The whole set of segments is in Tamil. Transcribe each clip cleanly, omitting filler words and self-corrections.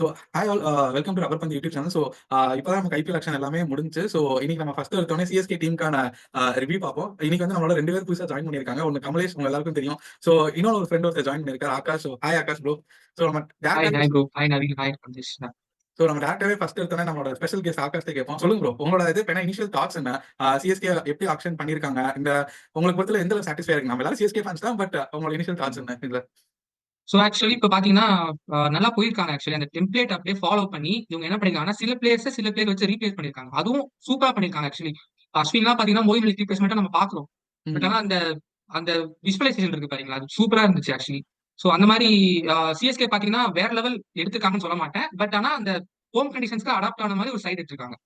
So hi all welcome to rubber பந்து யூடியூப் சேனல். ஸோ இப்போதான் நமக்கு ஐபிஎல் ஆக்ஷன் எல்லாமே முடிஞ்சு. ஸோ இன்னைக்கு நம்ம ஃபர்ஸ்ட் எடுத்தோடனே சிஎஸ்கே டீமுக்கான ரிவ்யூ பார்ப்போம். இன்னைக்கு வந்து நம்மளோட 2 பேர் புதுசாக ஜாயின் பண்ணியிருக்காங்க. ஒன்று கமலேஷ், உங்க எல்லாருக்கும் தெரியும். ஸோ இன்னொரு ஒரு ஃப்ரெண்ட் ஒருத்தர் ஜாயின் பண்ணியிருக்காரு, Akash. So hi Akash bro. So நம்ம ஹாய் டேரக்டாவே hi bro. Hi Naveen. Hi Santhish. First எடுத்தோடனே நம்மளோட ஸ்பெஷல் கெஸ்ட் ஆகாஷ்ட கேட்போம். சொல்லுங்க ப்ரோ, உங்களோட இது என்ன இனிஷியல் தாட்ஸ் என்ன? சிஎஸ்கே எப்படி ஆக்ஷன் பண்ணியிருக்காங்க, இந்த உங்களுக்கு பொறுத்தல எந்த சாட்டிஸ்ஃபை இருக்கு? நம்ம எல்லாரும் சிஎஸ்கே ஃபேன்ஸ் தான், பட் உங்களோட இனிஷியல் தாட்ஸ் என்ன இதுல? ஸோ ஆக்சுவலி இப்போ பார்த்தீங்கன்னா நல்லா போயிருக்காங்க. ஆக்சுவலி அந்த டெம்ப்ளேட் அப்படியே ஃபாலோ பண்ணி இவங்க என்ன பண்ணிருக்காங்கன்னா சில பிளேயர் வச்சு ரீப்ளேஸ் பண்ணிருக்காங்க. அதுவும் சூப்பரா பண்ணிருக்காங்க. ஆக்சுவலி அஸ்வின்லாம் பார்த்தீங்கன்னா மோயின் அலி ரீப்ளேஸ்மெண்ட்டை நம்ம பார்க்குறோம். பட் ஆனால் அந்த அந்த விஷுவலைசேஷன் இருக்கு பாத்தீங்களா, அது சூப்பரா இருந்துச்சு ஆக்சுவலி. ஸோ அந்த மாதிரி சிஎஸ்கே பார்த்தீங்கன்னா வேற லெவல் எடுத்துருக்காங்கன்னு சொல்ல மாட்டேன். பட் ஆனால் அந்த ஹோம் கண்டிஷன்ஸ்க்கு அடாப்ட் ஆன மாதிரி ஒரு சைடு எடுத்திருக்காங்க.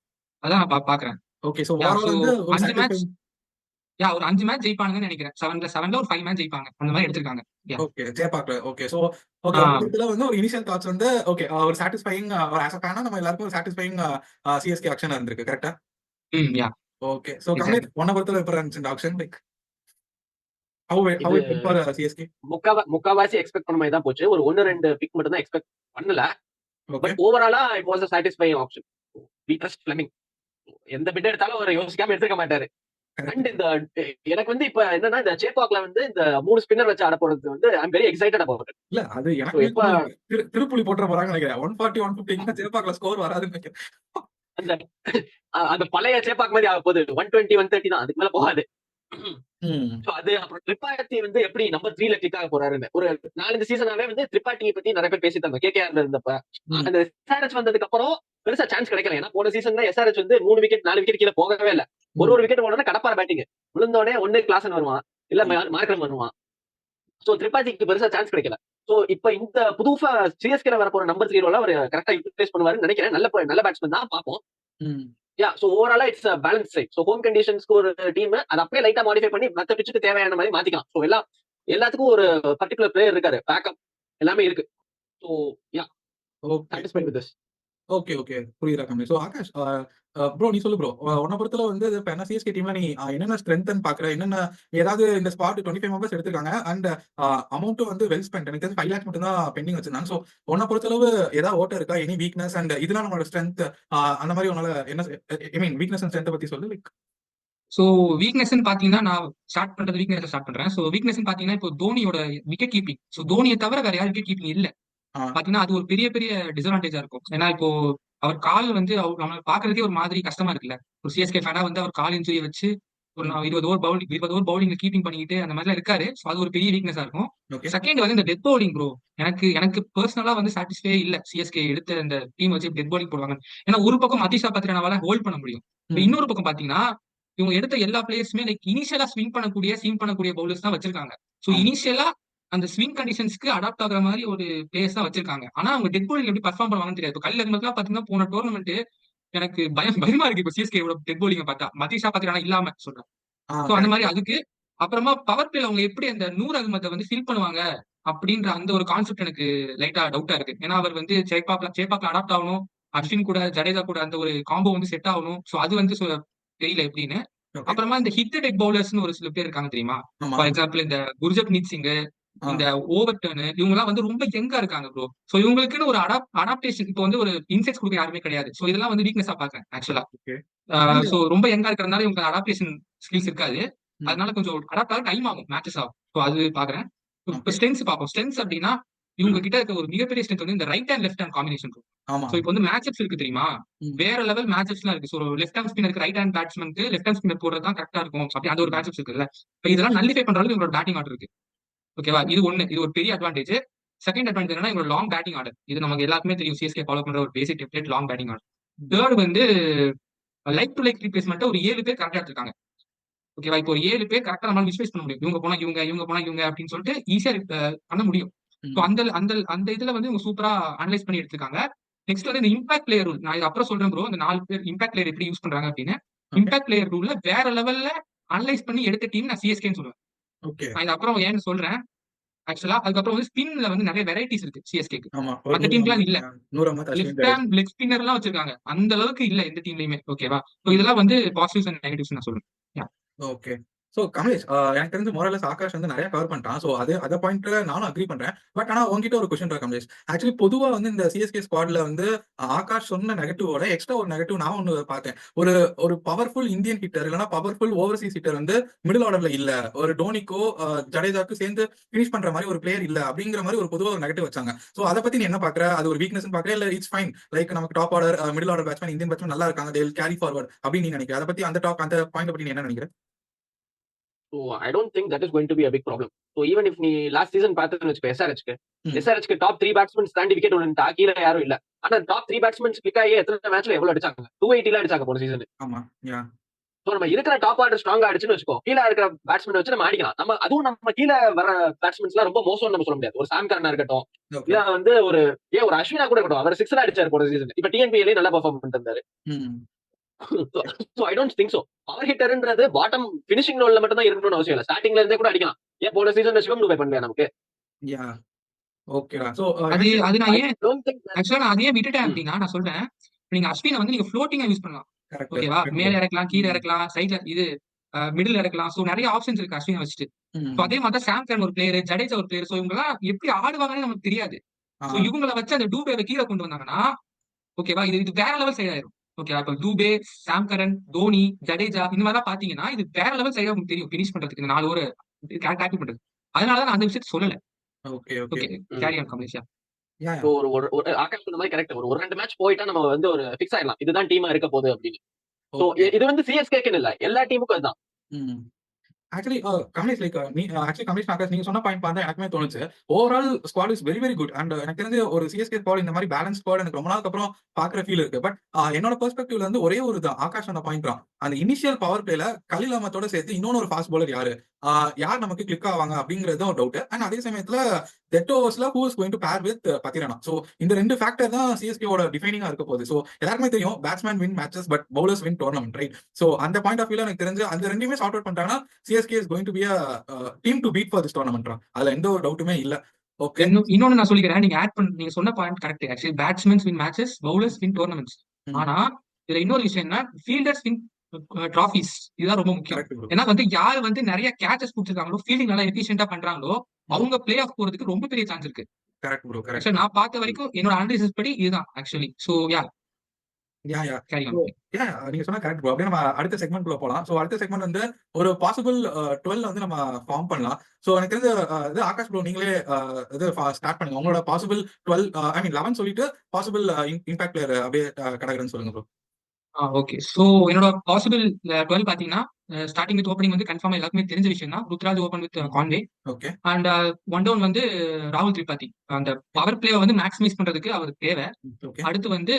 அதான் நான் பாக்குறேன். ஓகே, ஸோ ஓவரால் வந்து ஒரு 5 மேட்ச் சாட்டிஸ்ஃபை. ஒரு 5 மேட்ச் ஜெயிப்பாங்கன்னு நினைக்கிறேன். 7ல ஒரு 5 மேட்ச் ஜெயிப்பாங்க. அந்த மாதிரி எடுத்திருக்காங்க. ஓகே, ஜெயபாக்ல. ஓகே, சோ ஓகே, உங்களுக்குள்ள வந்து ஒரு இனிஷியல் தாட்ஸ் வந்து ஓகே, ஒரு சாட்டிஸ்ஃபையிங் ஒரு ஆஸ் எ ஃபேனா நம்ம எல்லாருக்கும் ஒரு சாட்டிஸ்ஃபையிங் சிஎஸ்கே ஆக்ஷன் இருந்திருக்கு, கரெக்ட்டா? Yeah okay, so exactly. Complete ஒன்ன பொறுத்தவரை எப்படி இருந்துச்சு இந்த ஆக்ஷன்? லைக் ஹவ் இது இட் ஃபார் சிஎஸ்கே? முக்காவாசி எக்ஸ்பெக்ட் பண்ண மாதிரி தான் போச்சு. ஒரு 1-2 பிக் மட்டும் தான் எக்ஸ்பெக்ட் பண்ணல. ஓகே, பட் ஓவராலா it was a satisfying option. We trust Fleming. எந்த பிட் எடுத்தாலும் அவர் யோசிக்காம எடுத்துக்க மாட்டாரு. அண்ட் இந்த எனக்கு வந்து இப்ப என்னன்னா, இந்த சேப்பாக்ல வந்து இந்த 3 ஸ்பின்னர் வச்சு ஆட போறது வந்து I am very excited about it. இல்ல அது எனக்கு எப்ப திருப்புலி போட்டுற போறாங்கன்னு நினைக்கிறேன். 140 150 ஜெயபாக்ல ஸ்கோர் வராதுன்னு நினைக்கிறேன். அந்த அந்த பழைய சேப்பாக் மாதிரி ஆக போகுது. 120 130 தான், அதுக்கு மேல போகாது. அது அப்புறம் திரிபாட்டி வந்து எப்படி நம்பர் 3ல கிளிக் ஆக போறாருன்னு ஒரு 4-5 சீசனாவே வந்து திரிபாட்டியை பத்தி நிறைய பேர் பேசிட்டாங்க. கேகேஆர்ல இருந்தப்ப அந்த எஸ்ஆர்எச் வந்ததுக்கு அப்புறம் பெருசா சான்ஸ் கிடைக்கல. ஏன்னா போன சீசன்ல எஸ்ஆர்எச் வந்து 3 விக்கெட் 4 விக்கெட் கீழே போகவே இல்லை. ஒரு விக்கெட் போனோட கடப்பார பேட்டிங் விழுந்தோடனே ஒண்ணு கிளாசன் வருவான், இல்ல மார்க்கரம் வருவான். சோ திரிபாட்டிக்கு பெருசா சான்ஸ் கிடைக்கல. சோ இப்ப இந்த புதுசா சிஎஸ்கேல வர போற நம்பர் 3 அவர் கரெக்டா யூட்டிலைஸ் பண்ணுவாருன்னு நினைக்கிறேன். நல்ல பேட்ஸ்மேன் தான், பார்ப்போம். சோ ஓவராலா it's balance side. So home கண்டிஷன்ஸ்க்கு ஒரு டீம் அதை அப்படியே லைட்டா மாடிஃபை பண்ணி மத்த பிச்சுக்கு தேவையான மாதிரி மாத்திக்கலாம். சோ எல்லாத்துக்கும் ஒரு பர்டிகுலர் பிளேயர் இருக்காரு, பேக்கப் எல்லாமே இருக்கு. So yeah, satisfied with this. Okay, புரியுதா கம்மி? சோ ஆகாஷ், ப்ரோ நீ சொல்லு ப்ரோ. உன்ன பொறுத்தல வந்து இப்ப என்ன சிஎஸ்கே டீம்ல நீ என்னென்ன ஸ்ட்ரென்த்னு பாக்குற? என்னென்ன ஏதாவது இந்த ஸ்பாட் 25 மெம்பர்ஸ் எடுத்திருக்காங்க அண்ட் அமௌண்ட்டும் வந்து வெல் ஸ்பெண்ட். எனக்கு தெரிஞ்சு 5 லேக் மட்டும் தான் பெண்டிங் வச்சிருந்தாங்க. சோ உன்ன பொறுத்தளவு ஏதாவது ஓட்ட இருக்கா? எனி வீக்னஸ் அண்ட் இதெல்லாம் நம்மளோட ஸ்ட்ரென்த் அந்த மாதிரி உன்னால என்ன ஐ மீன் வீக்னஸ் அண்ட் ஸ்ட்ரென்த் பத்தி சொல்லு. லைக் சோ வீக்னஸ்ன்னு பாத்தீங்கன்னா நான் ஸ்டார்ட் பண்றேன். சோ வீக்னஸ் பாத்தீங்கன்னா இப்போ தோனியோட விக்கெட் கீப்பிங். சோ தோனியை தவிர வேற யாரும் விக்கெட் கீப்பிங் இல்ல. பாத்தீங்கன்னா அது ஒரு பெரிய டிஸ்அட்வான்டேஜா இருக்கும். ஏன்னா இப்போ அவர் கால் வந்து நம்ம பாக்குறதுக்கே ஒரு மாதிரி கஷ்டமா இருக்குல்ல. ஒரு சிஎஸ்கே ஃபேனா வந்து அவர் கால் இன்ஜுரி வச்சு ஒரு 20 ஓவர் பவுலிங் கீப்பிங் பண்ணிக்கிட்டு அந்த மாதிரிலாம் இருக்காரு. சோ அது ஒரு பெரிய வீக்னஸா இருக்கும். செகண்ட் வந்து இந்த டெத் பவுலிங் ப்ரோ, எனக்கு பர்சனலா வந்து சாட்டிஸ்ஃபை இல்ல சிஎஸ்கே எடுத்த இந்த டீம் வச்சு டெத் பவுலிங் போடுவாங்க. ஏன்னா ஒரு பக்கம் அதிஷா பத்ரனாவால ஹோல்ட் பண்ண முடியும். இன்னொரு பக்கம் பாத்தீங்கன்னா இவங்க எடுத்த எல்லா பிளேயர்ஸுமே லைக் இனிஷியலா ஸ்விங் பண்ணக்கூடிய பவுலர்ஸ் தான் வச்சிருக்காங்க. சோ இனிஷியலா அந்த ஸ்விங் கண்டிஷன்ஸ்க்கு அடாப்ட் ஆகுற மாதிரி ஒரு பிளேயர்ஸ் தான் வச்சிருக்காங்க. ஆனா அவங்க டெத் பவுலிங் எப்படி பர்ஃபார்ம் பண்ணுவாங்கன்னு தெரியாது. இப்போ கல்ல பாத்தீங்கன்னா போன டோர்னமெண்ட் எனக்கு பயமா இருக்கு. இப்போ சிஎஸ்கே டெத் பவுலிங்க பார்த்தா மதீஷா பத்ரனா இல்லாம சொல்றேன். சோ அந்த மாதிரி அதுக்கு அப்புறமா பவர் பிளேல அவங்க எப்படி அந்த 100 அகமத்தை வந்து ஃபில் பண்ணுவாங்க அப்படின்ற அந்த ஒரு கான்செப்ட் எனக்கு லைட்டா டவுட்டா இருக்கு. ஏன்னா அவர் வந்து சேப்பாக்ல அடாப்ட் ஆகணும், அஸ்வின் கூட ஜடேஜா கூட அந்த ஒரு காம்போ வந்து செட் ஆகணும். சோ அது வந்து தெரியல எப்படின்னு. அப்புறமா இந்த ஹிட் டெட் பவுலர்ஸ்னு ஒரு சில பேர் இருக்காங்க தெரியுமா? ஃபார் எக்ஸாம்பிள் இந்த குர்ஜப்னீத் சிங், இந்த ஓவர் டர்னு, இவங்க எல்லாம் வந்து ரொம்ப யங்கா இருக்காங்க ப்ரோ. சோ இவங்களுக்குன்னு ஒரு அடாப்டேஷன் இப்போ வந்து ஒரு இன்செக்ட்ஸ் கொடுக்க யாருமே கிடையாது. சோ இதெல்லாம் வந்து வீக்னஸா பாக்குறேன் ஆக்சுவலா. சோ ரொம்ப யங்கா இருக்கிறதுனால இவங்க அடாப்டேஷன் ஸ்கில்ஸ் இருக்காது. அதனால கொஞ்சம் அடாப்ட் ஆக டைம் ஆகும், மேட்சஸ் ஆகும். ஸோ அது பாக்குறேன். இப்போ ஸ்ட்ரென்த்ஸ் பார்ப்போம். ஸ்ட்ரென்த்ஸ் அப்படின்னா இவங்க கிட்ட இருக்க ஒரு மிகப்பெரிய ஸ்ட்ரென்த் வந்து இந்த right hand left hand combination இருக்கும். சோ இப்போ வந்து மேட்சப்ஸ் இருக்கு தெரியுமா, வேற லெவல் மேட்சப்ஸ்லாம் இருக்கு. ஸோ லெஃப்ட் ஹேண்ட் ஸ்பின்னருக்கு ரைட் ஹேண்ட் பேட்ஸ்மேனுக்கு லெஃப்ட் ஹேண்ட் ஸ்பின்னர் போடுறது தான் கரெக்டா இருக்கும். அப்படி அந்த ஒரு மேட்சப்ஸ் இருக்குல்ல. இப்போ இதெல்லாம் நல்லிஃபை பண்ற அளவுக்கு இவங்களோட பேட்டிங் ஆர்டர் இருக்கு. ஓகேவா, இது ஒரு பெரிய அட்வான்டேஜ். செகண்ட் அட்வான்டேஜ் என்னன்னா இவங்க லாங் பேட்டிங் ஆர்டர். இது நமக்கு எல்லாருக்குமே தெரியும், சிஎஸ்கே ஃபாலோ பண்ற ஒரு basic template long batting order. Third வந்து லைக் டு லைக் ரீப்ளேஸ்மெண்ட் ஒரு 7 பேர் கரெக்டா எடுத்திருக்காங்க. ஓகேவா, இப்போ ஒரு 7 பேர் கரெக்டா நம்மளால விஸ்வைஸ் பண்ண முடியும். இவங்க போனா இவங்க அப்படின்னு சொல்லிட்டு ஈஸியா பண்ண முடியும். ஸோ அந்த இதுல வந்து இவங்க சூப்பரா அனலைஸ் பண்ணி எடுத்திருக்காங்க. நெக்ஸ்ட் வந்து இந்த இம்பாக்ட் பிளேயர் ரூல், நான் இது அப்புறம் சொல்றேன் ப்ரோ. இந்த 4 பேர் இம்பாக்ட் பிளேயர் எப்படி யூஸ் பண்றாங்க அப்படின்னு. இம்பாக்ட் பிளேயர் ரூல்ல வேற லெவல்ல அனலைஸ் பண்ணி எடுத்த டீம் நான் சிஎஸ்கேன்னு சொல்லுவேன். நான் இது அப்புறம் ஏன்னு சொல்றேன் ஆக்சுவலா. அதுக்கப்புறம் வந்து ஸ்பின்ல வந்து நிறைய வெரைட்டிஸ் இருக்கு சிஎஸ்கேக்கு, மற்ற டீம்லாம் இல்ல. லெஃப்ட் ஹேண்ட் லெக் ஸ்பின்னர் எல்லாம் வச்சிருக்காங்க, அந்த அளவுக்கு இல்ல எந்த டீம்லயுமே. ஓகேவா, இதெல்லாம் வந்து பாசிட்டிவ்ஸ் அண்ட் நெகட்டிவ்ஸ் நான் சொல்றேன். ஓகே, சோ கமலேஷ், எனக்கு தெரிஞ்சு மோரலஸ் ஆகாஷ் வந்து நெறைய கவர் பண்ணிட்டான். சோ அத பாயிண்ட்ல நானும் அக்ரி பண்றேன். பட் ஆனா உன்கிட்ட ஒரு கொஸ்டின் இருக்கு கமலேஷ். ஆக்சுவலி பொதுவா வந்து இந்த சிஎஸ்கே ஸ்குவாட்ல வந்து ஆகாஷ் சொன்ன நெகட்டிவோட எக்ஸ்ட்ரா ஒரு நெகட்டிவ் நான் ஒண்ணு பார்த்தேன். ஒரு ஒரு பவர்ஃபுல் இந்தியன் ஹிட்டர் இல்லன்னா பவர்ஃபுல் ஓவர்சீஸ் ஹிட்டர் வந்து மிடில் ஆர்டர்ல இல்ல. ஒரு டோனிக்கோ, ஜடேஜாக்கு சேர்ந்து பினிஷ் பண்ற மாரி ஒரு பிளேயர் இல்ல அப்படிங்கிற மாரி ஒரு பொதுவா ஒரு நெகட்டிவ் வச்சாங்க. சோ அத பத்தி நீ என்ன பார்க்குற? அது ஒரு வீக்னஸ்ன்னு பார்க்குறியா? இல்ல இட்ஸ் ஃபைன். லைக் நமக்கு top order, middle order batsman, Indian batsman நல்லா இருக்காங்க. தே வில் கேரி ஃபார்வர்ட் அப்படின்னு நீ நினைக்கிற? அத பத்தி அந்த பாயிண்ட்ட பத்தி நீ என்ன நினைக்கிற? So I don't think that is going to be a big problem. So even if நீ லாஸ்ட் சீசன் பார்த்தேன்னு வச்சுக்கோ எஸ்ஆர்ஹெச்க்கு டாப் 3 பேட்ஸ்மேன்ஸ் தாண்டி விக்கெட் ஒன்று கீழ யாரும் இல்ல. ஆனா டாப் 3 பேட்ஸ்மேன்ஸ் கிளிக் ஆகி எத்தனை மேட்ச்ல எவ்வளவு அடிச்சாங்க? 280 அடிச்சாங்க போன சீசன். ஆமா. யா. சோ நம்ம இருக்கிற டாப் ஆர்டர் ஸ்ட்ராங்கா அடிச்சுன்னு வச்சுக்கோ, கீழ இருக்கிற பேட்ஸ்மேன் வச்சு நம்ம அடிக்கலாம். நம்ம கீழ வர பேட்ஸ்மேன்ஸ் எல்லாம் ரொம்ப மோசம்னு நம்ம சொல்ல முடியாது. ஒரு சாம் கரனா இருக்கட்டும், இல்ல வந்து ஒரு அஸ்வினா கூட இருக்கட்டும். அவர் 6 அடிச்சாரு போன சீசன். இப்ப டிஎன்பிஎல்ல நல்லா பெர்ஃபார்ம் பண்ணிட்டு இருந்தாரு. So I don't think so. Power ஹிட்டர்ன்றது பாட்டம் பினிஷிங் ரோல்ல மட்டும் தான் இருக்கணும்னு அவசியம் இல்ல. ஸ்டார்டிங்ல இருந்தே கூட அடிக்கலாம். ஏன் போன சீசன்ல சிவம் துபே பண்ணலையா நமக்கு? யா. ஓகேடா. சோ அது நான் ஏன் ஆக்சுவலா நான் அதையே விட்டுட்டேன் அப்படின்னா நான் சொல்றேன். நீங்க அஸ்வினை வந்து நீங்க ஃப்ளோட்டிங்கா யூஸ் பண்ணலாம். ஓகேவா? மேல இறக்கலாம், கீழ இறக்கலாம், சைட்ல இது மிடில் இறக்கலாம். சோ நிறைய ஆப்ஷன்ஸ் இருக்கு அஸ்வினை வச்சுட்டு. சோ அதே மாதிரி தான் சாம் கரன் ஒரு பிளேயர், ஜடேஜா ஒரு பிளேயர். சோ இவங்க எல்லாம் எப்படி ஆடுவாங்கன்னு நமக்கு தெரியாது. சோ இவங்களை வச்சு அந்த டூபேவை கீழே கொண்டு வந்தாங்கன்னா ஓகேவா, இது வேற லெவல் சைட் ஆயிரும். ஓகேவா, இப்ப டூபே, சாம் கரன், தோனி, ஜடேஜா இந்த மாதிரி பாத்தீங்கன்னா இது வேற லெவல் சைடா உங்களுக்கு தெரியும் பினிஷ் பண்றதுக்கு 4 ஓவர் டேக்கிள் பண்றது. அதனாலதான் நான் அந்த விஷயத்தை சொல்லல. Okay carry on Kamlesh. ஒரு ஆகாஷ் சொன்ன மாதிரி கரெக்ட். ஒரு 2 மேட்ச் போயிட்டா நம்ம வந்து ஒரு ஃபிக்ஸ் ஆயிடலாம், இதுதான் டீமா இருக்க போகுது அப்படின்னு. சோ இது வந்து சிஎஸ்கேக்கு இல்ல, எல்லா டீமுக்கும் அதுதான். ஆக்சுவலி கமலேஷ் லைக் கமலேஷ் ஆகாஷ் நீங்க சொன்ன பாயிண்ட் பார்த்தா எனக்குமே தோணுச்சு. Overall squad is very very good. And எனக்கு தெரிஞ்ச ஒரு சிஎஸ்கே ஸ்குவாட் இந்த மாதிரி பேலன்ஸ் ஸ்குவாட் எனக்கு ரொம்ப நாளுக்கு அப்புறம் பாக்குற ஃபீல் இருக்கு. பட் என்னோட பெர்ஸ்பெக்டிவ்ல இருந்து ஒரே ஒரு தான் ஆகாஷ் சொன்ன பாயிண்ட் தான். அந்த இனிஷியல் பவர் பிளேல கலில் அஹமத்தோட சேர்த்து இன்னொன்னு ஒரு ஃபாஸ்ட் பவுலர் யார் நமக்கு கிளிக் ஆவாங்க அப்படிங்கறது ஒரு டவுட். அண்ட் அதே சமயத்துல டெட் ஓவர்ஸ்ல who is going to pair with Pathirana. So இந்த 2 ஃபேக்டர் தான் சிஎஸ்கேவோட டிஃபைனிங்கா இருக்க போகுது. சோ எல்லாருமே தெரியும் batsmen win matches but bowlers win tournament, right? So அந்த பாயிண்ட் ஆஃப் வியூல எனக்கு தெரிஞ்சு அந்த ரெண்டுமே சார்ட் அவுட் பண்ணிட்டாங்கன்னா CSK is going to be team to beat for this tournament. அதுல எந்த ஒரு டவுட்டுமே இல்ல. ஓகே, இன்னொன்னு நான் சொல்லிக்கிறேன். நீங்க சொன்ன point correct. Actually batsmen win matches, bowlers win tournaments. ஆனா இதுல இன்னொரு விஷயம் என்ன, ஃபீல்டர்ஸ் வின் ட்ராஃபிஸ். இதுதான் ரொம்ப முக்கியம். ஏன்னா வந்து யார் வந்து நிறைய கேச்சஸ் கொடுத்துருக்காங்களோ, ஃபீல்டிங் நல்லா எஃபிஷியன்டா பண்றாங்களோ அவங்க பிளே ஆஃப் போறதுக்கு ரொம்ப பெரிய சான்ஸ் இருக்கு. Correct bro, correct. நான் பார்த்த வரைக்கும் என்னோட அனாலிசிஸ் படி இதுதான் ஆக்சுவலி. சோ நீங்க சொன்னா கரெக்ட் ப்ரோ. அப்படியே நம்ம அடுத்த செக்மெண்ட் குள்ள போலாம். சோ அடுத்த செக்மெண்ட் வந்து ஒரு பாசிபிள் 12 வந்து நம்ம ஃபார்ம் பண்ணலாம். சோ எனக்கு தெரிஞ்ச இது ஆகாஷ் ப்ரோ நீங்களே இது ஸ்டார்ட் பண்ணுங்க. உங்களோட பாசிபிள் 12 ஐ மீன் 11 சொல்லிட்டு பாசிபிள் இம்பாக்ட் பிளேயர் அப்படியே கடகரன்னு சொல்லுங்க ப்ரோ. ஓகே, சோ என்னோட பாசிபிள் 12 பாத்தீங்கன்னா ஸ்டார்டிங் வித் ஓப்பனிங் வந்து கன்ஃபார்மா எல்லாருக்குமே தெரிஞ்ச விஷயம் தான். Ruturaj open with Conway. Okay. And one down வந்து ராகுல் திரிபாதி. அந்த பவர் பிளே வந்து மேக்ஸிமைஸ் பண்றதுக்கு அவருக்கு தேவை. அடுத்து வந்து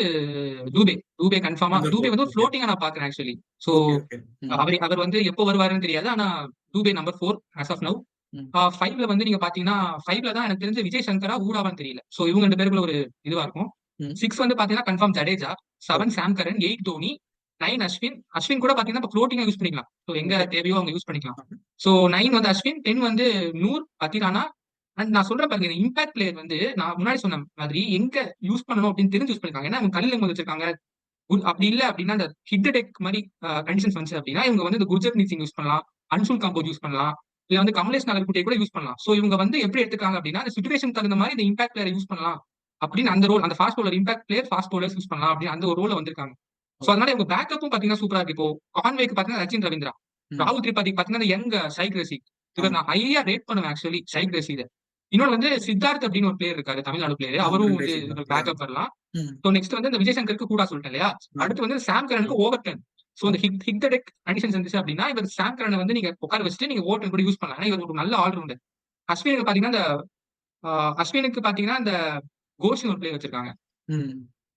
டூபே கன்ஃபார்மா. டூபே வந்து ஃப்ளோட்டிங்கா நான் பாக்குறேன் ஆக்சுவலி. சோ அவர் வந்து எப்போ வருவாருன்னு தெரியாது. ஆனா Dube number 4 as of now. 5ல வந்து நீங்க பாத்தீங்கன்னா 5ல தான் எனக்கு தெரிஞ்ச விஜய் சங்கரா ஊடாவான்னு தெரியல. சோ இவங்க 2 பேருக்குள்ள ஒரு இதுவா இருக்கும். 6 வந்து பாத்தீங்கன்னா கன்ஃபார்ம் ஜடேஜா, 7 சாம் கரன், 8 தோனி, 9 அஸ்வின் கூட பாத்தீங்கன்னா ஃப்ளோட்டிங்கா யூஸ் பண்ணிக்கலாம். சோ எங்க தேவையோ அவங்க யூஸ் பண்ணிக்கலாம். சோ 9 வந்து அஸ்வின், 10 வந்து நூர், பத்திரானா. அண்ட் நான் சொல்றேன் பாருங்க, இம்பாக்ட் பிளேயர் வந்து நான் முன்னாடி சொன்ன மாதிரி எங்க யூஸ் பண்ணணும் அப்படின்னு தெரிஞ்சு யூஸ் பண்ணிருக்காங்க. ஏன்னா அவங்க கல்லில் வச்சிருக்காங்க. அப்படி இல்ல அப்படின்னா அந்த ஹிட் டெக் மாதிரி கண்டிஷன்ஸ் வந்து அப்படின்னா இவங்க வந்து இந்த குர்ஜப்ரீத் சிங் யூஸ் பண்ணலாம், அன்சுல் காம்போஜ் யூஸ் பண்ணலாம், இல்ல வந்து கமலேஷ் நாகர்குட்டியை கூட யூஸ் பண்ணலாம். சோ இவங்க வந்து எப்படி எடுத்துக்காங்க அப்படின்னா அந்த சிச்சுவேஷன் தகுந்த மாதிரி இந்த இம்பாக்ட் பிளேயர் யூஸ் பண்ணலாம் அப்படின்னு அந்த ரோல், அந்த fast bowler impact player fast bowlers use பண்ணலாம் அப்படின்னு அந்த ஒரு ரோல வந்திருக்காங்க. சோ அதனால இவங்க பேக்கப்பும் பாத்தீங்கன்னா சூப்பரா இருக்கு. இப்போ கான்வேக்கு பாத்தீங்கன்னா ரச்சின் ரவீந்திரா, ராகுல் திரிபாதிக்கு பாத்தீங்கன்னா யங் ஷைக் ரஷீத். இவர் நான் ஹையா ரேட் பண்ணுவேன் ஆக்சுவலி ஷைக் ரஷீத். இன்னொன்று வந்து சித்தார்த் அப்படின்னு ஒரு பிளேயர் இருக்காரு, தமிழ்நாடு பிளேயர். அவரும் வந்து பேக்கப் வரலாம். சோ நெக்ஸ்ட் வந்து இந்த விஜய் சங்கருக்கு கூட சொல்லிட்டேன் இல்லையா. அடுத்து வந்து சாம் கரனுக்கு ஓவர் டர்ன். சோ இந்த ஹிட் த டெக் கண்டிஷன்ஸ் இருந்துச்சு அப்படின்னா இவர் சாம் கரனை வந்து நீங்க உட்கார வச்சுட்டு நீங்க ஓவர் டர்ன் கூட யூஸ் பண்ணலாம். இவர் ஒரு நல்ல ஆல்ரவுண்டர். அஸ்வினுக்கு பாத்தீங்கன்னா இந்த கோஷ் ஒரு பிளேயர் வச்சிருக்காங்க.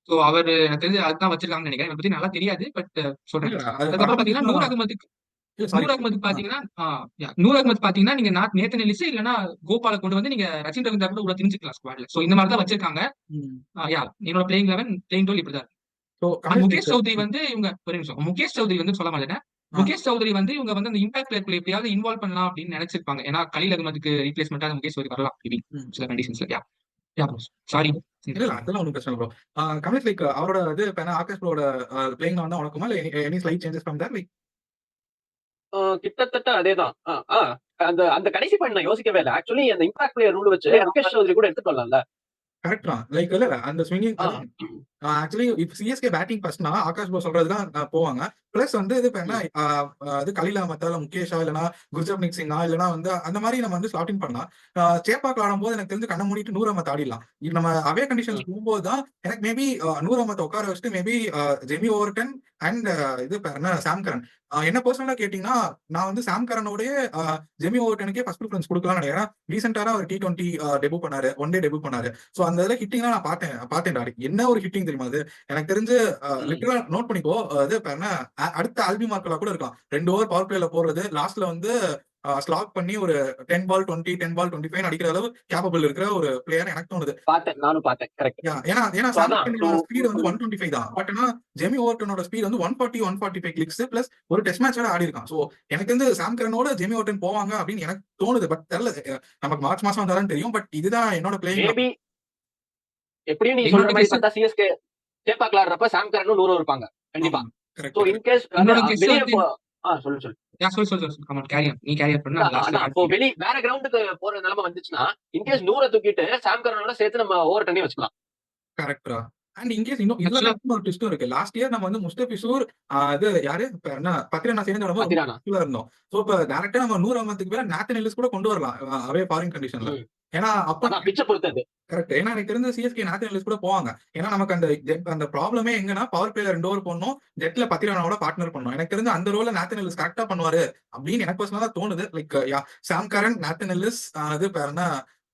சோ அவர் எனக்கு தெரிஞ்சு அதுதான் வச்சிருக்காங்கன்னு நினைக்கிறேன். இதை பத்தி நல்லா தெரியாது, பட் சொல்றேன். அதுக்கப்புறம் பாத்தீங்கன்னா நூர் அகமது பாத்தீங்கன்னா நீங்க நேத்தன் எலிஸ் இல்லன்னா கோபால கொண்டு வந்து நீங்க ரச்சின் ரவீந்திரா கூட உள்ள தெரிஞ்சுக்கலாம் ஸ்குவாட்ல. சோ இந்த மாதிரி தான் வச்சிருக்காங்க. என்னோட பிளேயிங் 11 பிளேயிங் ரோல் இப்படிதான். முகேஷ் சௌத்ரி வந்து இவங்க ஒரு நிமிஷம், முகேஷ் சௌத்ரி வந்து சொல்ல மாட்டேன். முகேஷ் சௌத்ரி வந்து இவங்க வந்து அந்த இம்பாக்ட் பிளேயர் எப்படியாவது இன்வால்வ் பண்ணலாம் அப்படின்னு நினைச்சிருப்பாங்க. ஏன்னா கலீல் அகமதுக்கு ரீப்ளேஸ்மெண்டா முகேஷ் சௌத்ரி வரலாம் சில கண்டிஷன்ஸ்ல. சாரி, அதெல்லாம் ஒன்றும் பிரச்சனை ப்ரோ. கமலேஷ் லைக் அவரோட இது ஆகாஷ் ப்ரோட பிளேயிங் வந்து உனக்குமா இல்ல any slight changes from there like? கிட்டத்தட்ட அதேதான். அந்த அந்த கடைசி பாயிண்ட் நான் யோசிக்கவே இல்ல. ஆக்சுவலி அந்த இம்பாக்ட் பிளேயர் ரூல் வச்சு முகேஷ் சௌத்ரி கூட எடுத்துட்டு வரலாம்ல. கரெக்ட் தான். லைக் இல்ல அந்த ஸ்விங்கிங் ஆ, ஆக்சுவலி இப்ப சிஎஸ்கே பேட்டிங் ஃபர்ஸ்ட்னா ஆகாஷ் ப்ரோ சொல்றதுதான் போவாங்க. பிளஸ் வந்து இது இப்ப என்ன ம். இது கலில் அஹமத்தா இல்ல முகேஷா இல்லனா குர்ஜப்னீத் சிங்கா இல்லனா வந்து அந்த மாதிரி நம்ம வந்து ஸ்லாட் இன் பண்ணலாம். சேப்பாக்ல ஆடும்போது எனக்கு தெரிஞ்சு கண்ண மூடிட்டு நூர் அஹமத் ஆடிடலாம். இது நம்ம அவே கண்டிஷன்ஸ் ம். போகும்போது தான் எனக்கு மேபி நூர் அஹமத் உட்கார வச்சுட்டு மேபி ஜெமி ஓவர்டன் அண்ட் இது பேர் என்ன சாம் கரன். என்ன பர்சனலா கேட்டீங்கன்னா நான் வந்து சாம் கரனோடய ஜெமி ஓவர்டனுக்கே ஃபர்ஸ்ட் ப்ரிஃபரன்ஸ் கொடுக்கலாம்னு நினைக்கிறேன். ரீசெண்டான ஒரு T20 டெபு பண்ணாரு, ஒன் டே டெபு பண்ணாரு. சோ அந்த இதுல ஹிட்டிங்லாம் நான் பார்த்தேன்டா. என்ன ஒரு ஹிட்டிங் தெரியுமா அது? எனக்கு தெரிஞ்சு ம். லிட்டரலா நோட் பண்ணிக்கோ. இது இப்ப என்ன அடுத்த ஆல்பி மார்க்கலா கூட இருக்கலாம். 2 ஓவர் பவர் பிளேல போடுறது, லாஸ்ட்ல வந்து ஸ்லாக் பண்ணி ஒரு 10 பால் 20, 10 பால் 25 அடிக்கிற அளவு கேப்பபிள் இருக்கிற ஒரு பிளேயர் எனக்கு தோணுது. நானும் பார்த்தேன். கரெக்ட். ஏன்னா ஏன்னா சோ சாம் அதான். சோ கரனோட ஸ்பீடு வந்து 125 தான். பட் ஆனா ஜெமி ஓவர்டனோட ஸ்பீடு வந்து 140, 145 கிளிக்ஸ் பிளஸ் ஒரு டெஸ்ட் மேட்ச் ஆடி இருக்கான். சோ எனக்கு வந்து சாம் கரனோட ஜெமி ஓவர்டன் போவாங்க அப்படின்னு எனக்கு தோணுது. பட் தெரியல. நமக்கு மார்ச் மாசம் வந்தாலும் தெரியும். பட் இதுதான் என்னோட பிளேயிங். மேபி எப்படியும் நீ சொல்ற என்னோட மாதிரி கெஸ் பார்த்தா சிஎஸ்கே சேப்பாக்ல ஆடுறப்ப சாம் கரனும் 100 இருப்பாங்க கண்டிப்பா. Correct so correct. இன்கேஸ் என்னோட கெஸ் வெளியே வந்து சொல்லு சொல்லு. சொல்லு. ஆமா கேரியர் நீ கேரியர் பண்ணு நான் லாஸ்ட்ல அதான் இப்போ வேற கிரவுண்டுக்கு போற நிலைமை வந்துச்சுன்னா இன்கேஸ் 100 தூக்கிட்டு சாம் கரனோட சேர்த்து நம்ம ஓவர் டன்னே வச்சுக்கலாம். கரெக்ட்டா. அண்ட் இன்கேஸ் இன்னும் இதுல ஆக்சுவலா ஒரு ட்விஸ்டும் இருக்கு. லாஸ்ட் இயர் நம்ம வந்து முஸ்தபிசூர் இது யாரு இப்ப என்ன பத்திரனா சேர்ந்து ஆடும்போது ரொம்ப பத்திரானா. கன்ஃபியூஸா இருந்தோம். சோ இப்ப டைரக்ட்டா நம்ம 100 அமத்துக்கு மேல நாத்தன் எல்லிஸ் கூட கொண்டு வரலாம். அவே ஃபாரின் கண்டிஷன்ல. ம். ஏன்னா அப்ப அதான் பிச்சை பொறுத்தது. கரெக்ட். ஏன்னா எனக்கு தெரிஞ்ச சிஎஸ்கே நாத்தன் எல்லிஸ் கூட போவாங்க. ஏன்னா நமக்கு அந்த ப்ராப்ளமே எங்கன்னா பவர் பிளேல 2 ஓவர் போடணும். ஜெட்ல பத்திரானாவோட பார்ட்னர் பண்ணணும். எனக்கு தெரிஞ்ச அந்த ரோல நாத்தன் எல்லிஸ் கரெக்ட்டா பண்ணுவாரு அப்படின்னு எனக்கு பர்சனலா தோணுது. லைக் சாம் கரன், நாத்தன் எல்லிஸ் இது பேர் என்ன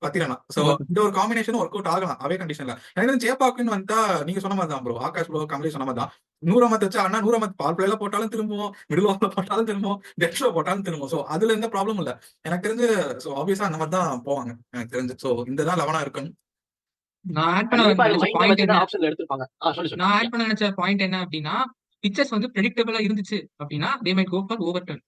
பத்திரனா. சோ இந்த ஒரு காம்பினேஷன் ஒர்க் அவுட் ஆகலாம் அவே கண்டிஷன்ல. எனக்கு தெரிஞ்சு சேப்பாக்குன்னு வந்துட்டா நீங்க சொன்ன மாதிரி தான் ப்ரோ. ஆகாஷ் ப்ரோ கமலே சொன்ன மாதிரி தான். 100 அமத் வச்சு ஆனா 100 அமத் பவர் பிளேல போட்டாலும் திரும்பும், மிடில் ஓவர்ல போட்டாலும் திரும்பும், டெத்ல போட்டாலும் திரும்பும். சோ அதுல எந்த ப்ராப்ளமும் இல்ல. எனக்கு தெரிஞ்சு சோ ஆப்வியஸா அந்த மாதிரி தான் போவாங்க. எனக்கு தெரிஞ்சு. சோ இந்த தான் 11 இருக்கும். நான் ஆட் பண்ண கண்டிப்பா அது நினைச்ச மைண்ட்ல பாயிண்ட் என்ன வச்சுதான் ஆப்ஷன்ல எடுத்திருப்பாங்க. சொல்லு சொல்லு. நான் ஆட் பண்ண நினைச்ச பாயிண்ட் என்ன அப்படின்னா பிச்சர்ஸ் வந்து ப்ரெடிக்டபிளா இருந்துச்சு அப்படின்னா they might go for Overton.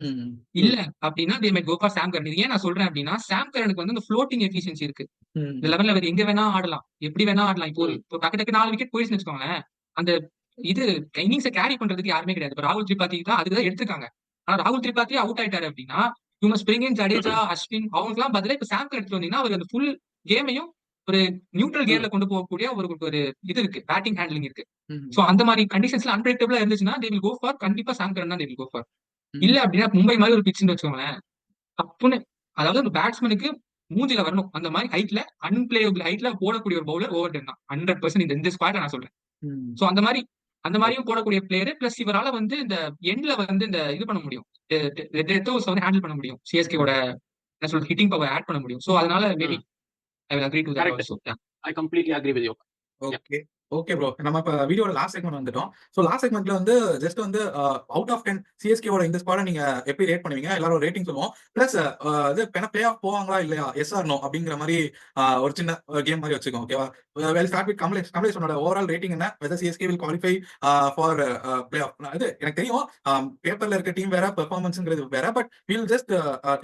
ம். இல்ல அப்படின்னா they might go for Sam Curran. இது ஏன் நான் சொல்றேன் அப்படின்னா சாம் கரனுக்கு வந்து இந்த ஃப்ளோட்டிங் எஃபிஷியன்சி இருக்கு. இந்த ம். லெவல்ல அவர் எங்க வேணா ஆடலாம், எப்படி வேணா ஆடலாம். இப்போ ம். இப்போ டக்கு டக்கு 4 விக்கெட் போயிடுச்சுன்னு வச்சுக்கோங்களேன், அந்த இது இன்னிங்ஸை கேரி பண்றதுக்கு யாருமே கிடையாது. இப்போ ராகுல் திரிபாதி தான் அதுக்கு தான் எடுத்திருக்காங்க. ஆனா ராகுல் திரிபாதி அவுட் ஆயிட்டாரு அப்படின்னா இவங்க ஸ்பிரிங் ஜடேஜா, அஸ்வின் அவங்களுக்குலாம் பதிலா இப்ப சாம் கரன் எடுத்து வந்தீங்கன்னா அவர் அந்த ஃபுல் கேமையும் ஒரு நியூட்ரல் ம். கியர்ல கொண்டு போகக்கூடிய ஒரு ஒரு இது இருக்கு, பேட்டிங் ஹேண்ட்லிங் இருக்கு. ம். சோ அந்த மாதிரி கண்டிஷன்ஸ்ல அன்பிரடிக்டபிளா இருந்துச்சுன்னா தே வில் கோ ஃபார் கண்டிப்பா சாம் கரன் தான் தே வில் கோ ஃபார். ம். இல்ல அப்படின்னா மும்பை மாதிரி ஒரு பிச்சுன்னு வச்சுக்கோங்களேன், தப்புன்னு அதாவது அந்த பேட்ஸ்மேனுக்கு மூஞ்சில வரணும். அந்த மாதிரி ஹைட்ல அன்பிளேயபிள் ஹைட்ல போடக்கூடிய ஒரு பவுலர் ஓவர் டென் தான் 100% இந்த ஸ்குவாட்ல நான் சொல்றேன். ம். சோ அந்த மாதிரியும் போடக்கூடிய பிளேயர் பிளஸ் இவரால வந்து இந்த எண்ட்ல வந்து இந்த இது பண்ண முடியும், டெத் ஓவர்ஸ் வந்து ஹேண்டில் பண்ண முடியும். சிஎஸ்கேவோட என்ன சொல்றது ஹிட்டிங் பவர் ஆட் பண்ண முடியும். சோ அதனால மேபி ம். I will agree to that correct. Also. I completely agree with you. Okay. Okay bro. நம்ம இப்ப வீடியோட லாஸ்ட் செக்மெண்ட் வந்துட்டோம். சோ லாஸ்ட் செக்மெண்ட்ல வந்து ஜஸ்ட் வந்து அவுட் ஆஃப் 10 சிஎஸ்கேவோட இந்த ஸ்குவாட நீங்க எப்படி ரேட் பண்ணுவீங்க? எல்லாரும் ரேட்டிங் சொல்லுவோம். பிளஸ் இது பிளே ஆஃப் போவாங்களா இல்லையா? எஸ் ஆர் நோ அப்படிங்கிற மாரி ஒரு சின்ன கேம் மாரி வச்சுக்கோங்க. ஓகேவா? Well start with Kamlesh. கமலேஷோட ஓவரால் ரேட்டிங் என்ன? Whether CSK will qualify for play off. இது எனக்கு தெரியும். பேப்பர்ல இருக்க டீம் வேற, பெர்ஃபார்மன்ஸ்ங்கிறது வேற. But we will just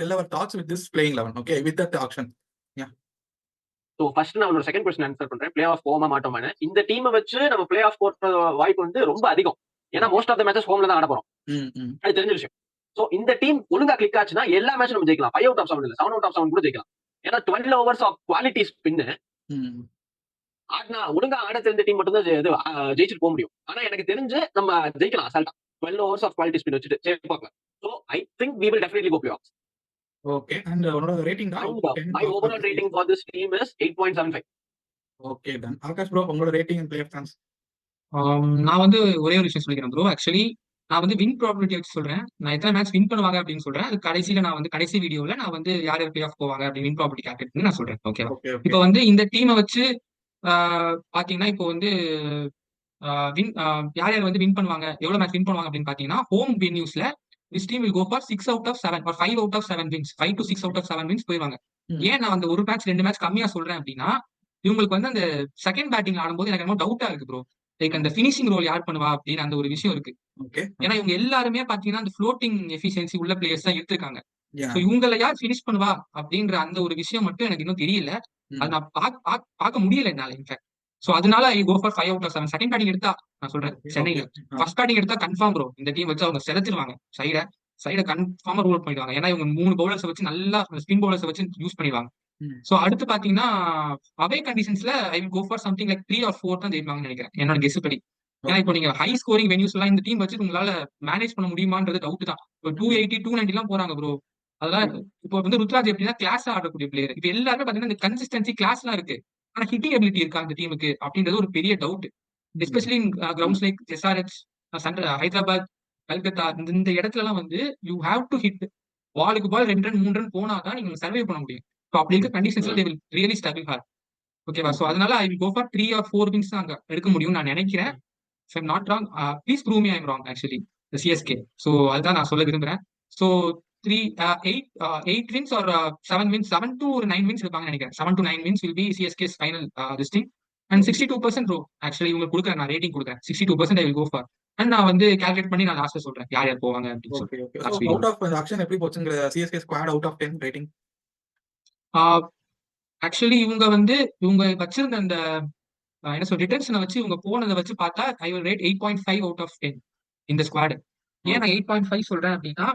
tell our thoughts with this playing 11. Okay with that auction. Yeah. So first நான் உன்னோட செகண்ட் கொஸ்டின் ஆன்சர் பண்றேன். பிளே ஆஃப் போவோமா மாட்டோமான்னு. இந்த டீமை வச்சு நம்ம பிளே ஆஃப் போற வாய்ப்பு வந்து ரொம்ப அதிகம். ஏன்னா மோஸ்ட் ஆஃப் த மேட்சஸ் ஹோம்ல தான் ஆட போறோம். ம். ம். அது தெரிஞ்ச விஷயம். சோ இந்த டீம் ஒழுங்கா கிளிக் ஆச்சுன்னா எல்லா மேட்சும் நம்ம ஜெயிக்கலாம். 5 அவுட் ஆஃப் 7 இல்ல 7 அவுட் ஆஃப் 7 கூட ஜெயிக்கலாம். ஏன்னா 12 ஓவர்ஸ் ஆஃப் குவாலிட்டி ஸ்பின் ம். ஆடினா ஒழுங்கா ஆட தெரிஞ்ச டீம் மட்டும் தான் ஜெயிச்சுட்டு போக முடியும். ஆனா எனக்கு தெரிஞ்சு நம்ம ஜெயிக்கலாம் அசால்ட்டா. 12 ஓவர்ஸ் ஆஃப் குவாலிட்டி ஸ்பின் வச்சுட்டு சரி பார்க்கலாம். So I think we will definitely go playoffs. Okay. And உன்னோட ரேட்டிங் தான் And my overall rating for this team is 8.75. Okay done. Akash bro உங்களோட rating and play off chance. நான் வந்து ஒரே ஒரு விஷயம் சொல்லிக்கிறேன் ப்ரோ. ஆக்சுவலி நான் வந்து வின் ப்ராபபிலிட்டி வச்சு சொல்றேன். நான் எத்தனை மேட்ச் வின் பண்ணுவாங்க அப்படின்னு சொல்றேன். அது கடைசியில நான் வந்து கடைசி வீடியோல நான் வந்து யார் யார் பிளே ஆஃப் போவாங்க அப்படின்னு வின் ப்ராபபிலிட்டி கால்குலேட் பண்ணி நான் சொல்றேன். ஓகேவா? Okay okay. இப்போ வந்து இந்த டீமை வச்சு பாத்தீங்கன்னா இப்போ வந்து வின் யார் யார் வந்து வின் பண்ணுவாங்க, எவ்வளவு மேட்ச் வின் பண்ணுவாங்க அப்படின்னு பாத்தீங்கன்னா ஹோம் வென்யூஸ்ல this team will go for 6 out of 7 or 5 out of 7 wins. 5 to 6 out of 7 wins போயிருவாங்க. ம். ஏன் நான் அந்த ஒரு மேட்ச் 2 மேட்ச் கம்மியா சொல்றேன் அப்படின்னா இவங்களுக்கு வந்து அந்த செகண்ட் பேட்டிங் ஆடும்போது எனக்கு என்னமோ டவுட்டா இருக்கு ப்ரோ. லைக் அந்த பினிஷிங் ரோல் யார் பண்ணுவா அப்படின்னு அந்த ஒரு விஷயம் இருக்கு. ஓகே. ஏன்னா இவங்க எல்லாருமே பாத்தீங்கன்னா அந்த ஃப்ளோட்டிங் எஃபிஷியன்சி உள்ள பிளேயர்ஸ் தான் எடுத்திருக்காங்க. யா. சோ இவங்கள யார் பினிஷ் பண்ணுவா அப்படின்ற அந்த ஒரு விஷயம் மட்டும் எனக்கு இன்னும் தெரியல. அது ம். நான் பார்க்க முடியல என்னால இன்ஃபேக்ட். சோ அதனால I go for 5 out of 7. Second batting எடுத்தா நான் சொல்றேன் ஓகே. சென்னையில. ஓகே. ஃபர்ஸ்ட் பேட்டிங் எடுத்தா கன்ஃபார்ம் ப்ரோ இந்த டீம் வச்சு அவங்க செதச்சிருவாங்க சைட. சைட கன்ஃபார்மா ரூல் அவுட் பண்ணிடுவாங்க. ஏன்னா இவங்க 3 பவுலர்ஸ் வச்சு நல்லா ஸ்பின் பவுலர்ஸ் வச்சு யூஸ் பண்ணிடுவாங்க. சோ அடுத்து பாத்தீங்கன்னா அவே கண்டிஷன்ஸ்ல I will go for something like 3 or 4 தான் ஜெயிப்பாங்கன்னு நினைக்கிறேன் என்னோட கெஸ் படி. ஏன்னா இப்போ நீங்க ஹை ஸ்கோரிங் வென்யூஸ் எல்லாம் இந்த டீம் வச்சு உங்களால மேனேஜ் பண்ண முடியுமான்றது டவுட் தான். இப்போ 280 290 எல்லாம் போறாங்க ப்ரோ. அதெல்லாம் இப்போ வந்து ருத்ராஜ் எப்படின்னா கிளாஸ் ஆடக்கூடிய பிளேயர். இப்போ எல்லாருமே பாத்தீங்கன்னா இந்த கன்சிஸ்டன்சி கிளாஸ்லாம் இருக்கு. ஆனா ஹிட்டிங் எபிலிட்டி இருக்கா இந்த டீமுக்கு அப்படின்றது ஒரு பெரிய doubt. Especially grounds like SRH, Hyderabad, Calcutta இந்த இடத்துல எல்லாம் வந்து யூ ஹேவ் டு ஹிட் பாலுக்கு பால் 2 ரன் 3 ரன் போனாதான் நீங்க சர்வே பண்ண முடியும். அப்படி இருக்க கண்டிஷன்ஸ்ல they will really struggle hard. ஓகேவா? சோ அதனால I will go for 3 or 4 wins அங்க எடுக்க முடியும் நான் நினைக்கிறேன். If I'm not wrong, please prove me I am wrong actually CSK. So அதுதான் நான் சொல்ல விரும்புறேன். So 8 wins or 7 wins, 7 to 9 wins இருப்பாங்கன்னு நினைக்கிறேன். 7 to 9 wins will be CSK's final this thing. And 62% bro actually உங்களுக்கு கொடுக்குறேன், நான் ரேட்டிங் கொடுக்குறேன். 62% I will go for. And நான் வந்து கால்குலேட் பண்ணி நான் லாஸ்ட்ல சொல்றேன் யார் யார் போவாங்க அப்படின்னு ஓகே, ஓகே. சொல்லி. சோ அவுட் ஆஃப் அந்த ஆக்ஷன் எப்படி போச்சுங்கிற CSK squad out of 10 rating. Actually இவங்க வச்சிருந்த அந்த என்ன சொல்ற ரிட்டர்ன்ஸனை வச்சு இவங்க போனதை வச்சு பார்த்தா I will rate 8.5 out of 10 இந்த ஸ்குவாட். ஏன் நான் 8.5 சொல்றேன் அப்படின்னா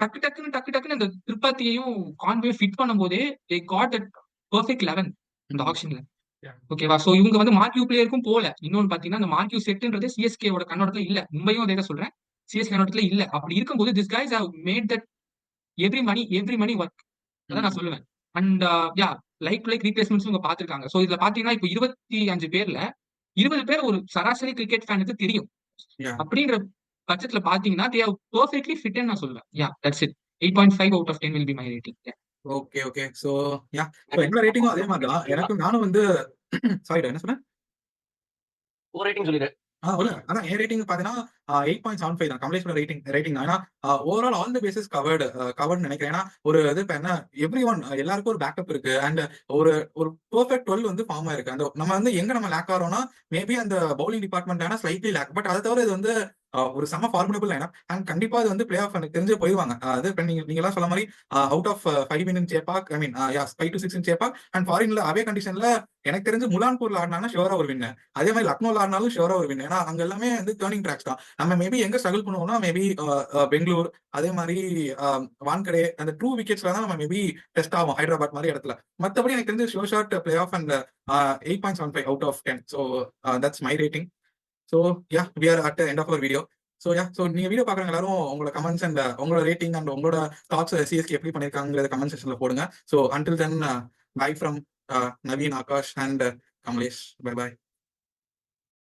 டக்கு டக்குன்னு இந்த திருப்பதியையும் கான்வேயும் ஃபிட் பண்ணும்போதே தே காட் அட் பெர்ஃபெக்ட் 11 இந்த ஆப்ஷன்ல. ஓகேவா? சோ இவங்க வந்து மார்க்யூ பிளேயருக்கும் போல. இன்னொன்னு பாத்தீங்கன்னா அந்த மார்க்யூ செட்ன்றது சிஎஸ்கேவோட கண்ணோட்டத்துல இல்ல. மும்பையும் அதே தான் சொல்றேன், சிஎஸ்கே கண்ணோட்டத்துல இல்ல. அப்படி இருக்கும்போது this guys have made that every money work. அதான் நான் சொல்லுவேன். அண்ட் யா லைக் ரீப்ளேஸ்மெண்ட்ஸ் இவங்க பாத்துருக்காங்க. சோ இதுல பாத்தீங்கன்னா இப்போ 25 பேர்ல 20 பேர் ஒரு சராசரி கிரிக்கெட் ஃபேனுக்கு தெரியும். அப்படின்ற பட்சத்துல பாத்தீங்கன்னா தே ஹவ் பெர்ஃபெக்ட்லி ஃபிட் நான் சொல்லுவேன். Yeah that's it. 8.5 out of 10 will be my rating. Okay, okay. So yeah so என்னோட ரேட்டிங்கும் அதே மாதிரி தான். நானும் வந்து சாரி என்ன சொன்னேன்? ஒரு ரேட்டிங் சொல்லிடு. அதான் என் ரேட்டிங் பாத்தீங்கன்னா 8.75 தான். கமலேஷோட ரேட்டிங் தான். ஏன்னா overall all the bases covered நினைக்கிறேன். ஏன்னா ஒரு இது இப்ப என்ன எவ்ரி ஒன் எல்லாருக்கும் ஒரு பேக்கப் இருக்கு. அண்ட் ஒரு ஒரு பெர்ஃபெக்ட் 12 வந்து ஃபார்ம் ஆயிருக்கு. அந்த நம்ம வந்து எங்க நம்ம லேக் ஆறோம்னா மேபி அந்த bowling department slightly lag. But அதை தவிர இது வந்து ஒரு செம ஃபார்மிடபிள் லைனப். அண்ட் கண்டிப்பா இது வந்து பிளே ஆஃப் எனக்கு தெரிஞ்சு போயிருவாங்க. அது இப்ப நீங்க எல்லாம் சொல்ல மாதிரி out of 5 in Chepauk, I mean 5 to 6 in Chepauk. And ஃபாரின்ல அவே கண்டிஷன்ல எனக்கு தெரிஞ்சு முலான்பூர்ல ஆடினாங்கன்னா ஷியோரா ஒரு வின். அதே மாதிரி லக்னோல ஆடினாலும் ஷியோரா ஒரு வின். ஏன்னா அங்க எல்லாமே வந்து டர்னிங் ட்ராக்ஸ் தான். நம்ம மேபி எங்க ஸ்ட்ரகிள் பண்ணுவோம்னா மேபி பெங்களூர், அதே மாதிரி வான்கடே, அந்த 2 விக்கெட்ஸ்ல தான் நம்ம மேபி டெஸ்ட் ஆகும் ஹைதராபாத் மாதிரி இடத்துல. மற்றபடி எனக்கு தெரிஞ்சு show short play off and 8.75 out of 10. So that's my rating. So yeah we are at end of our video. So yeah so நீங்க வீடியோ பாக்குறவங்க எல்லாரும் உங்களோட கமெண்ட்ஸ் அண்ட் உங்களோட ரேட்டிங் அண்ட் உங்களோட தாட்ஸ் சிஎஸ்கே எப்படி பண்ணிருக்காங்கிறத கமெண்ட் செக்ஷன்ல போடுங்க. So until then bye from Naveen, Akash and Kamlesh. By.